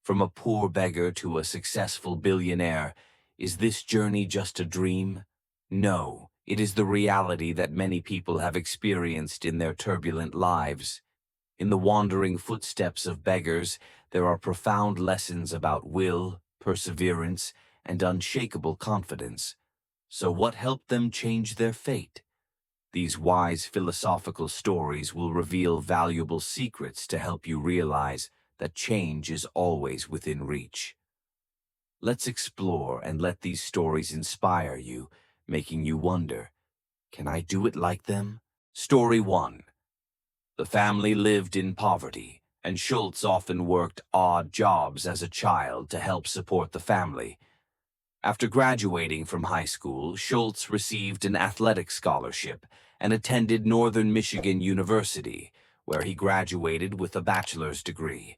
From a poor beggar to a successful billionaire, is this journey just a dream? No, it is the reality that many people have experienced in their turbulent lives. In the wandering footsteps of beggars, there are profound lessons about will, perseverance, and unshakable confidence. So what helped them change their fate? These wise philosophical stories will reveal valuable secrets to help you realize that change is always within reach. Let's explore and let these stories inspire you, making you wonder, can I do it like them? Story 1. The family lived in poverty, and Schultz often worked odd jobs as a child to help support the family. After graduating from high school, Schultz received an athletic scholarship and attended Northern Michigan University, where he graduated with a bachelor's degree.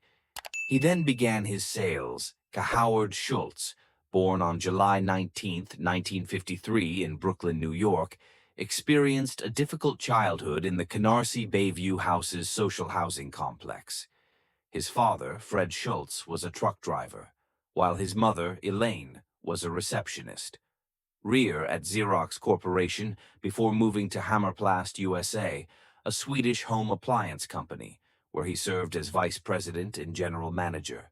He then began his sales. Howard Schultz, born on July 19, 1953 in Brooklyn, New York, experienced a difficult childhood in the Canarsie Bayview Houses social housing complex. His father, Fred Schultz, was a truck driver, while his mother, Elaine, was a receptionist. Rear at Xerox Corporation before moving to Hammerplast, USA, a Swedish home appliance company, where he served as vice president and general manager.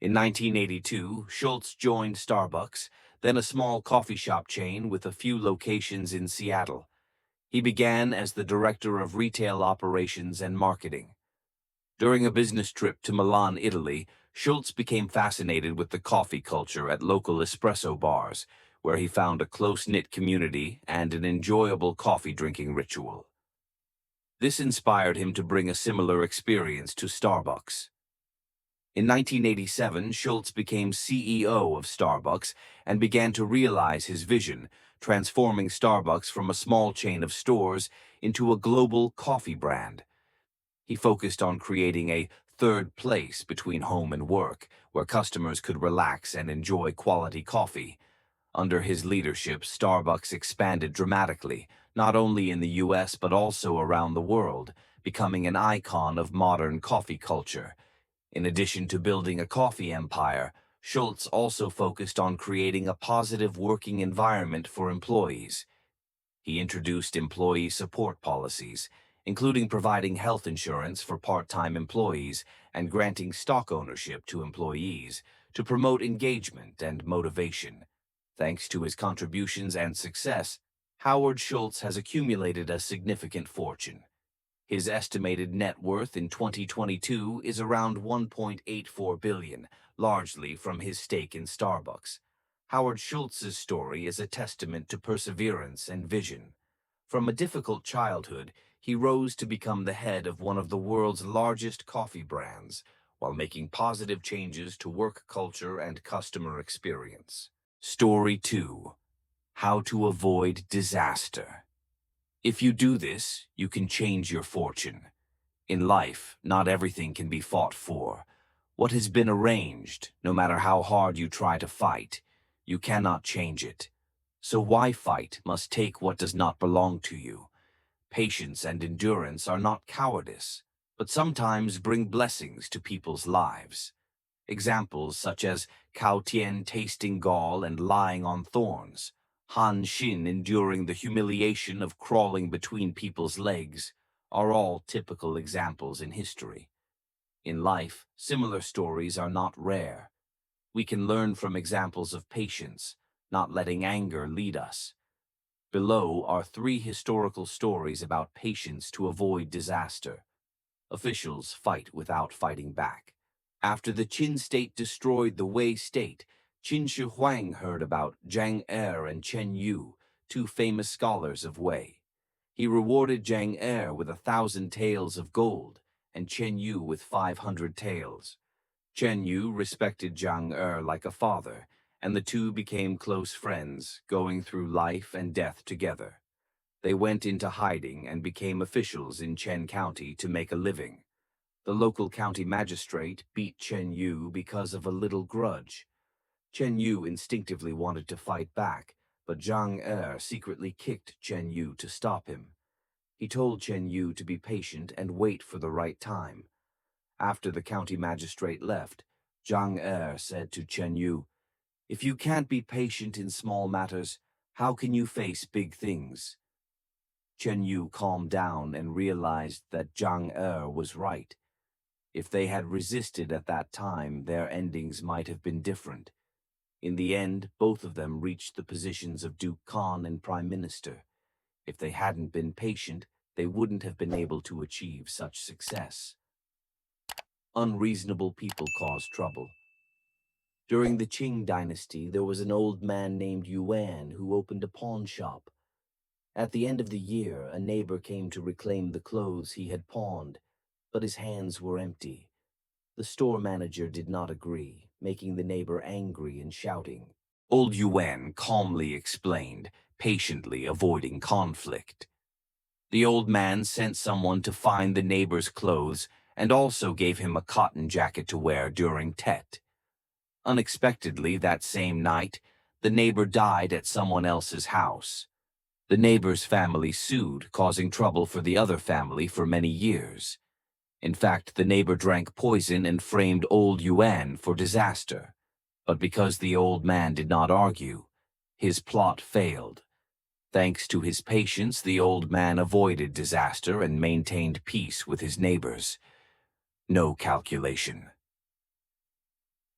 In 1982, Schultz joined Starbucks, then a small coffee shop chain with a few locations in Seattle. He began as the director of retail operations and marketing. During a business trip to Milan, Italy, Schultz became fascinated with the coffee culture at local espresso bars, where he found a close-knit community and an enjoyable coffee-drinking ritual. This inspired him to bring a similar experience to Starbucks. In 1987, Schultz became CEO of Starbucks and began to realize his vision, transforming Starbucks from a small chain of stores into a global coffee brand. He focused on creating a third place between home and work, where customers could relax and enjoy quality coffee. Under his leadership, Starbucks expanded dramatically, not only in the US but also around the world, becoming an icon of modern coffee culture. In addition to building a coffee empire, Schultz also focused on creating a positive working environment for employees. He introduced employee support policies, including providing health insurance for part-time employees and granting stock ownership to employees to promote engagement and motivation. Thanks to his contributions and success, Howard Schultz has accumulated a significant fortune. His estimated net worth in 2022 is around $1.84 billion, largely from his stake in Starbucks. Howard Schultz's story is a testament to perseverance and vision. From a difficult childhood, he rose to become the head of one of the world's largest coffee brands, while making positive changes to work culture and customer experience. Story 2. How to avoid disaster. If you do this, you can change your fortune. In life, not everything can be fought for. What has been arranged, no matter how hard you try to fight, you cannot change it. So why fight must take what does not belong to you? Patience and endurance are not cowardice, but sometimes bring blessings to people's lives. Examples such as Cao Tian tasting gall and lying on thorns, Han Xin enduring the humiliation of crawling between people's legs, are all typical examples in history. In life, similar stories are not rare. We can learn from examples of patience, not letting anger lead us. Below are 3 historical stories about patience to avoid disaster. Officials fight without fighting back. After the Qin state destroyed the Wei state, Qin Shi Huang heard about Zhang Er and Chen Yu, 2 famous scholars of Wei. He rewarded Zhang Er with 1,000 taels of gold and Chen Yu with 500 taels. Chen Yu respected Zhang Er like a father, and the two became close friends, going through life and death together. They went into hiding and became officials in Chen County to make a living. The local county magistrate beat Chen Yu because of a little grudge. Chen Yu instinctively wanted to fight back, but Zhang Er secretly kicked Chen Yu to stop him. He told Chen Yu to be patient and wait for the right time. After the county magistrate left, Zhang Er said to Chen Yu, "If you can't be patient in small matters, how can you face big things?" Chen Yu calmed down and realized that Zhang Er was right. If they had resisted at that time, their endings might have been different. In the end, both of them reached the positions of Duke Khan and Prime Minister. If they hadn't been patient, they wouldn't have been able to achieve such success. Unreasonable people cause trouble. During the Qing dynasty, there was an old man named Yuan who opened a pawn shop. At the end of the year, a neighbor came to reclaim the clothes he had pawned, but his hands were empty. The store manager did not agree, making the neighbor angry and shouting. Old Yuan calmly explained, patiently avoiding conflict. The old man sent someone to find the neighbor's clothes and also gave him a cotton jacket to wear during Tet. Unexpectedly, that same night, the neighbor died at someone else's house. The neighbor's family sued, causing trouble for the other family for many years. In fact, the neighbor drank poison and framed old Yuan for disaster. But because the old man did not argue, his plot failed. Thanks to his patience, the old man avoided disaster and maintained peace with his neighbors. No calculation.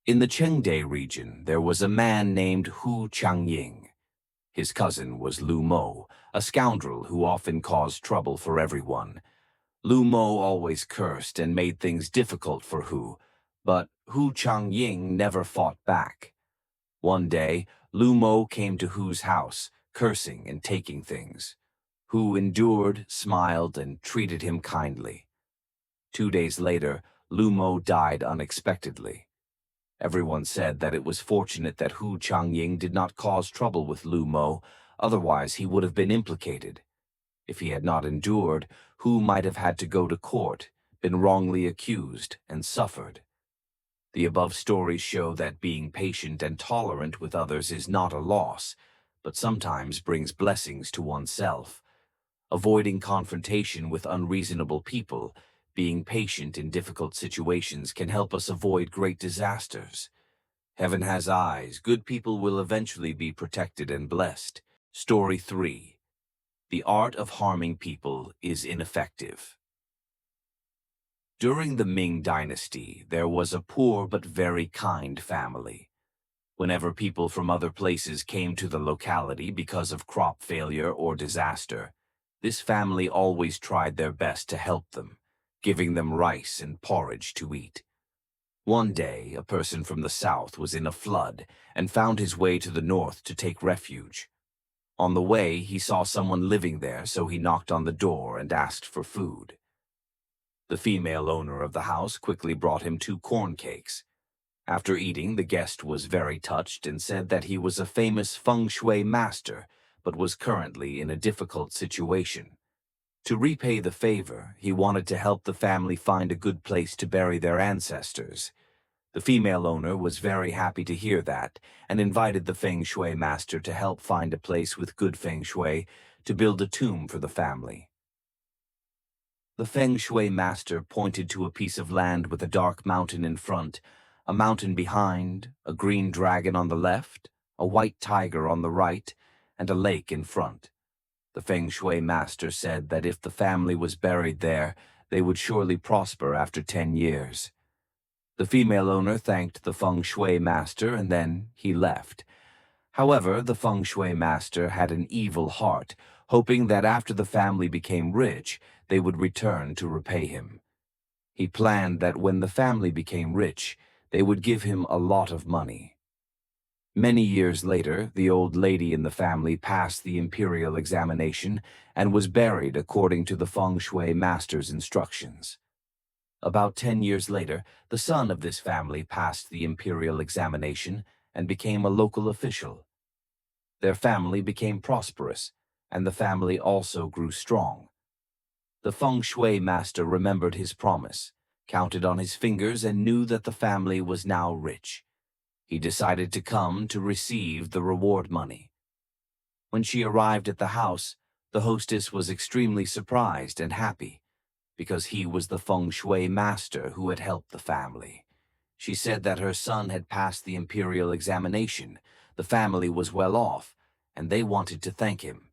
In the Chengde region, there was a man named Hu Changying. His cousin was Lu Mo, a scoundrel who often caused trouble for everyone. Lu Mo always cursed and made things difficult for Hu, but Hu Changying never fought back. One day, Lu Mo came to Hu's house, cursing and taking things. Hu endured, smiled, and treated him kindly. 2 days later, Lu Mo died unexpectedly. Everyone said that it was fortunate that Hu Changying did not cause trouble with Lu Mo, otherwise he would have been implicated. If he had not endured, Hu might have had to go to court, been wrongly accused, and suffered. The above stories show that being patient and tolerant with others is not a loss, but sometimes brings blessings to oneself. Avoiding confrontation with unreasonable people, being patient in difficult situations can help us avoid great disasters. Heaven has eyes. Good people will eventually be protected and blessed. Story 3. The art of harming people is ineffective. During the Ming Dynasty, there was a poor but very kind family. Whenever people from other places came to the locality because of crop failure or disaster, this family always tried their best to help them, giving them rice and porridge to eat. One day, a person from the south was in a flood and found his way to the north to take refuge. On the way, he saw someone living there, so he knocked on the door and asked for food. The female owner of the house quickly brought him 2 corn cakes. After eating, the guest was very touched and said that he was a famous feng shui master, but was currently in a difficult situation. To repay the favor, he wanted to help the family find a good place to bury their ancestors. The female owner was very happy to hear that and invited the feng shui master to help find a place with good feng shui to build a tomb for the family. The feng shui master pointed to a piece of land with a dark mountain in front, a mountain behind, a green dragon on the left, a white tiger on the right, and a lake in front. The feng shui master said that if the family was buried there, they would surely prosper after 10 years. The female owner thanked the feng shui master and then he left. However, the feng shui master had an evil heart, hoping that after the family became rich, they would return to repay him. He planned that when the family became rich, they would give him a lot of money. Many years later, the old lady in the family passed the imperial examination and was buried according to the feng shui master's instructions. About 10 years later, the son of this family passed the imperial examination and became a local official. Their family became prosperous, and the family also grew strong. The feng shui master remembered his promise, counted on his fingers, and knew that the family was now rich. He decided to come to receive the reward money. When she arrived at the house, the hostess was extremely surprised and happy, because he was the feng shui master who had helped the family. She said that her son had passed the imperial examination, the family was well off, and they wanted to thank him.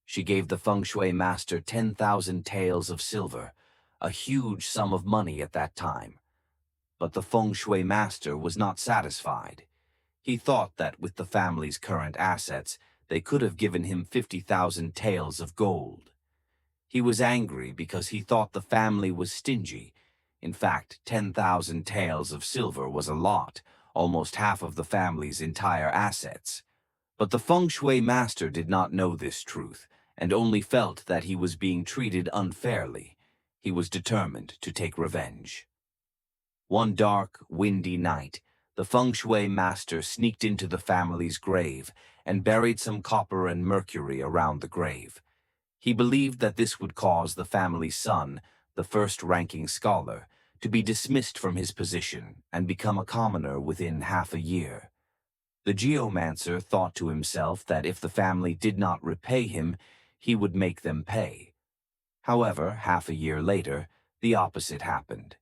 She gave the feng shui master 10,000 taels of silver, a huge sum of money at that time. But the feng shui master was not satisfied. He thought that with the family's current assets, they could have given him 50,000 taels of gold. He was angry because he thought the family was stingy. In fact, 10,000 taels of silver was a lot, almost half of the family's entire assets. But the feng shui master did not know this truth, and only felt that he was being treated unfairly. He was determined to take revenge. One dark, windy night, the feng shui master sneaked into the family's grave and buried some copper and mercury around the grave. He believed that this would cause the family's son, the first-ranking scholar, to be dismissed from his position and become a commoner within half a year. The geomancer thought to himself that if the family did not repay him, he would make them pay. However, half a year later, the opposite happened.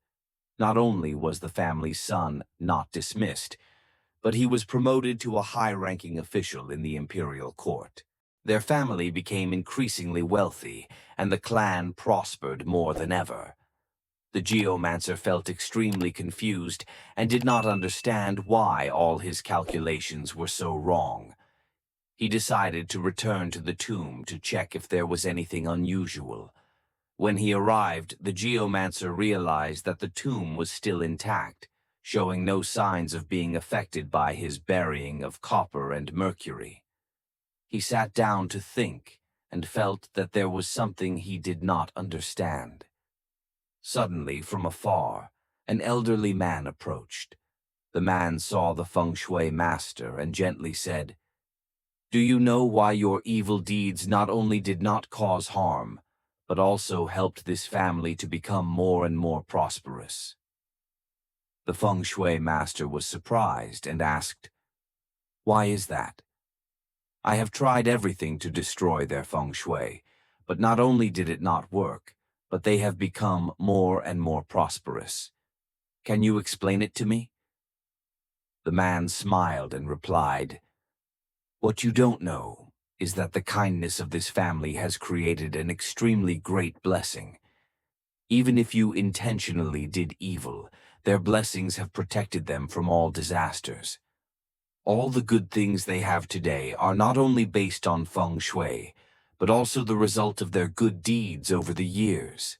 Not only was the family's son not dismissed, but he was promoted to a high-ranking official in the imperial court. Their family became increasingly wealthy, and the clan prospered more than ever. The geomancer felt extremely confused and did not understand why all his calculations were so wrong. He decided to return to the tomb to check if there was anything unusual. When he arrived, the geomancer realized that the tomb was still intact, showing no signs of being affected by his burying of copper and mercury. He sat down to think and felt that there was something he did not understand. Suddenly, from afar, an elderly man approached. The man saw the feng shui master and gently said, "Do you know why your evil deeds not only did not cause harm, but also helped this family to become more and more prosperous?" The feng shui master was surprised and asked, "Why is that?" "I have tried everything to destroy their feng shui, but not only did it not work, but they have become more and more prosperous. Can you explain it to me?" The man smiled and replied, "What you don't know is that the kindness of this family has created an extremely great blessing. Even if you intentionally did evil, their blessings have protected them from all disasters. All the good things they have today are not only based on feng shui, but also the result of their good deeds over the years.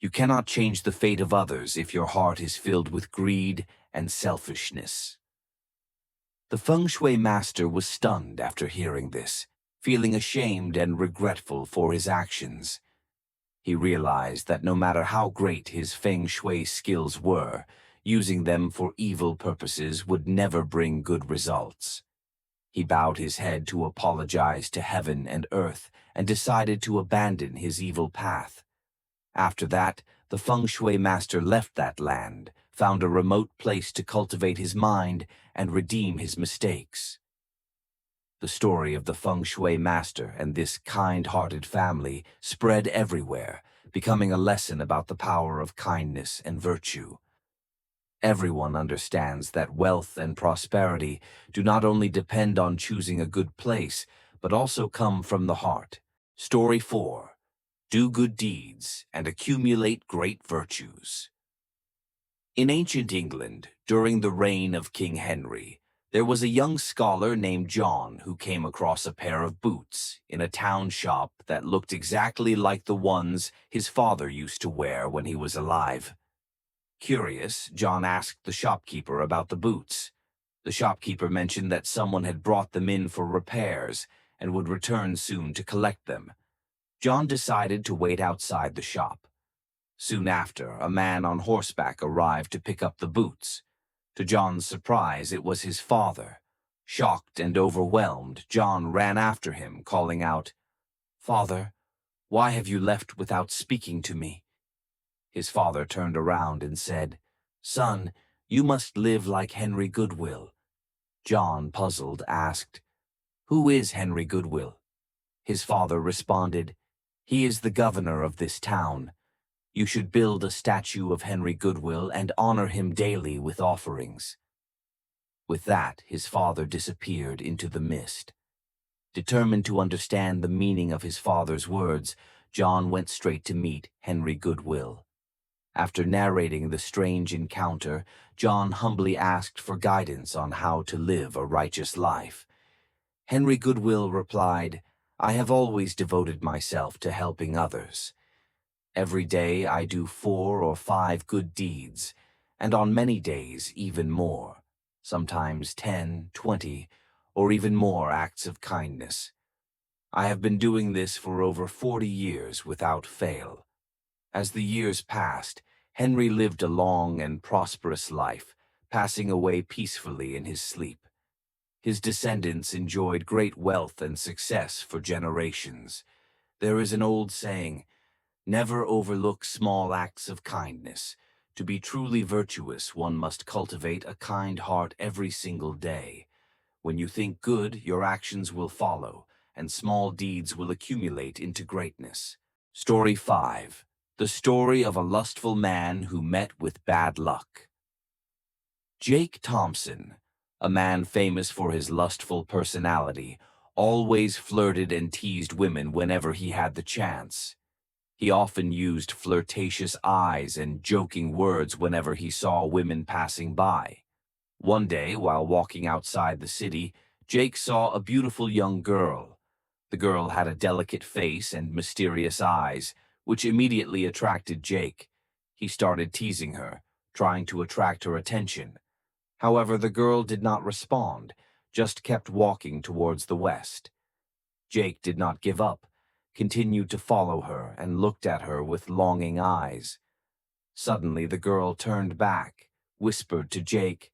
You cannot change the fate of others if your heart is filled with greed and selfishness." The feng shui master was stunned after hearing this, feeling ashamed and regretful for his actions. He realized that no matter how great his feng shui skills were, using them for evil purposes would never bring good results. He bowed his head to apologize to heaven and earth and decided to abandon his evil path. After that, the feng shui master left that land, found a remote place to cultivate his mind and redeem his mistakes. The story of the feng shui master and this kind-hearted family spread everywhere, becoming a lesson about the power of kindness and virtue. Everyone understands that wealth and prosperity do not only depend on choosing a good place, but also come from the heart. Story 4. Do good deeds and accumulate great virtues. In ancient England, during the reign of King Henry, there was a young scholar named John who came across a pair of boots in a town shop that looked exactly like the ones his father used to wear when he was alive. Curious, John asked the shopkeeper about the boots. The shopkeeper mentioned that someone had brought them in for repairs and would return soon to collect them. John decided to wait outside the shop. Soon after, a man on horseback arrived to pick up the boots. To John's surprise, it was his father. Shocked and overwhelmed, John ran after him, calling out, "Father, why have you left without speaking to me?" His father turned around and said, "Son, you must live like Henry Goodwill." John, puzzled, asked, "Who is Henry Goodwill?" His father responded, "He is the governor of this town. You should build a statue of Henry Goodwill and honor him daily with offerings." With that, his father disappeared into the mist. Determined to understand the meaning of his father's words, John went straight to meet Henry Goodwill. After narrating the strange encounter, John humbly asked for guidance on how to live a righteous life. Henry Goodwill replied, "I have always devoted myself to helping others. Every day I do 4 or 5 good deeds, and on many days even more, sometimes 10, 20, or even more acts of kindness. I have been doing this for over 40 years without fail." As the years passed, Henry lived a long and prosperous life, passing away peacefully in his sleep. His descendants enjoyed great wealth and success for generations. There is an old saying, "Never overlook small acts of kindness. To be truly virtuous, one must cultivate a kind heart every single day. When you think good, your actions will follow, and small deeds will accumulate into greatness." Story 5. The story of a lustful man who met with bad luck. Jake Thompson, a man famous for his lustful personality, always flirted and teased women whenever he had the chance. He often used flirtatious eyes and joking words whenever he saw women passing by. One day, while walking outside the city, Jake saw a beautiful young girl. The girl had a delicate face and mysterious eyes, which immediately attracted Jake. He started teasing her, trying to attract her attention. However, the girl did not respond, just kept walking towards the west. Jake did not give up, continued to follow her, and looked at her with longing eyes. Suddenly, the girl turned back, whispered to Jake,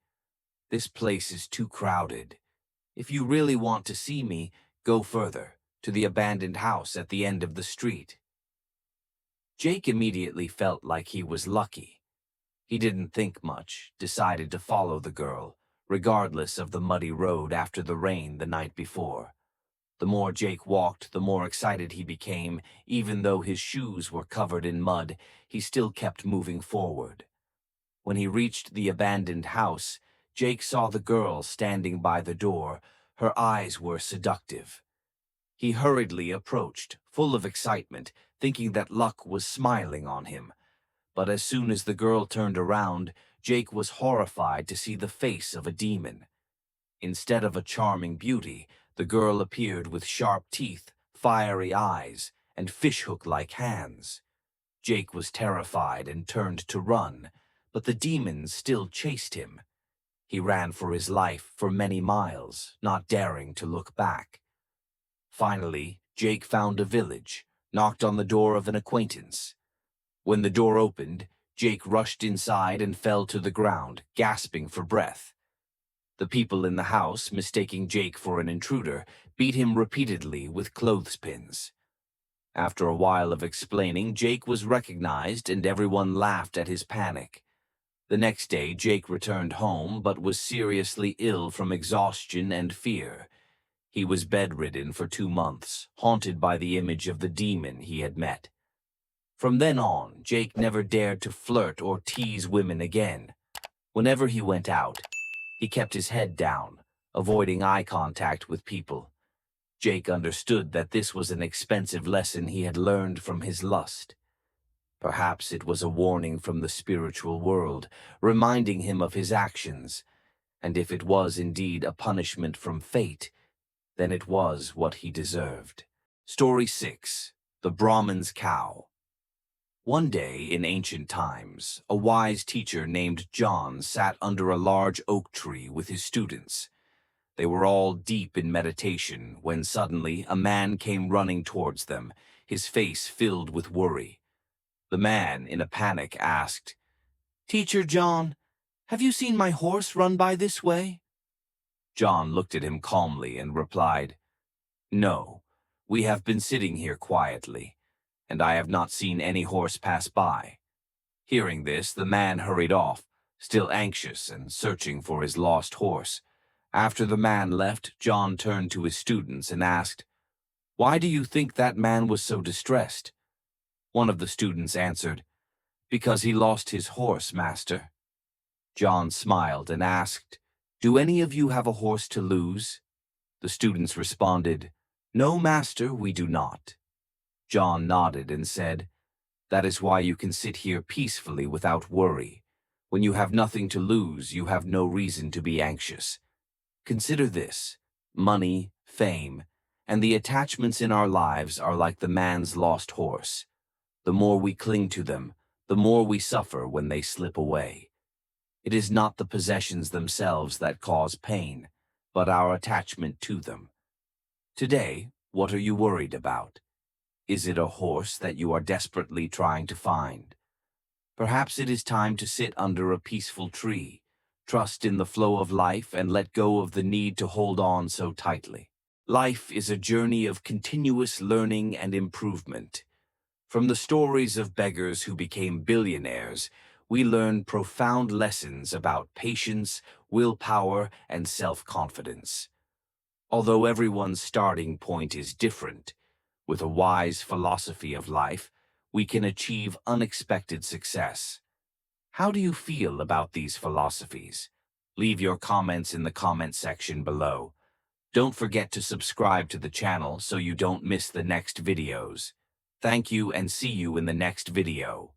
"This place is too crowded. If you really want to see me, go further, to the abandoned house at the end of the street." Jake immediately felt like he was lucky. He didn't think much, decided to follow the girl, regardless of the muddy road after the rain the night before. The more Jake walked, the more excited he became. Even though his shoes were covered in mud, he still kept moving forward. When he reached the abandoned house, Jake saw the girl standing by the door. Her eyes were seductive. He hurriedly approached, full of excitement, thinking that luck was smiling on him. But as soon as the girl turned around, Jake was horrified to see the face of a demon. Instead of a charming beauty, the girl appeared with sharp teeth, fiery eyes, and fishhook-like hands. Jake was terrified and turned to run, but the demons still chased him. He ran for his life for many miles, not daring to look back. Finally, Jake found a village, knocked on the door of an acquaintance. When the door opened, Jake rushed inside and fell to the ground, gasping for breath. The people in the house, mistaking Jake for an intruder, beat him repeatedly with clothespins. After a while of explaining, Jake was recognized and everyone laughed at his panic. The next day, Jake returned home but was seriously ill from exhaustion and fear. He was bedridden for 2 months, haunted by the image of the demon he had met. From then on, Jake never dared to flirt or tease women again. Whenever he went out, he kept his head down, avoiding eye contact with people. Jake understood that this was an expensive lesson he had learned from his lust. Perhaps it was a warning from the spiritual world, reminding him of his actions. And if it was indeed a punishment from fate, then it was what he deserved. Story 6. The Brahmin's Cow. One day in ancient times, a wise teacher named John sat under a large oak tree with his students. They were all deep in meditation when suddenly a man came running towards them, his face filled with worry. The man, in a panic, asked, "Teacher John, have you seen my horse run by this way?" John looked at him calmly and replied, "No, we have been sitting here quietly, and I have not seen any horse pass by." Hearing this, the man hurried off, still anxious and searching for his lost horse. After the man left, John turned to his students and asked, "Why do you think that man was so distressed?" One of the students answered, Because he lost his horse, master. John smiled and asked, "Do any of you have a horse to lose?" The students responded, "No, master, we do not." John nodded and said, "That is why you can sit here peacefully without worry. When you have nothing to lose, you have no reason to be anxious. Consider this: money, fame, and the attachments in our lives are like the man's lost horse. The more we cling to them, the more we suffer when they slip away. It is not the possessions themselves that cause pain, but our attachment to them. Today, what are you worried about? Is it a horse that you are desperately trying to find? Perhaps it is time to sit under a peaceful tree, trust in the flow of life, and let go of the need to hold on so tightly. Life is a journey of continuous learning and improvement. From the stories of beggars who became billionaires, we learn profound lessons about patience, willpower, and self-confidence. Although everyone's starting point is different, with a wise philosophy of life, we can achieve unexpected success. How do you feel about these philosophies? Leave your comments in the comment section below. Don't forget to subscribe to the channel so you don't miss the next videos. Thank you and see you in the next video.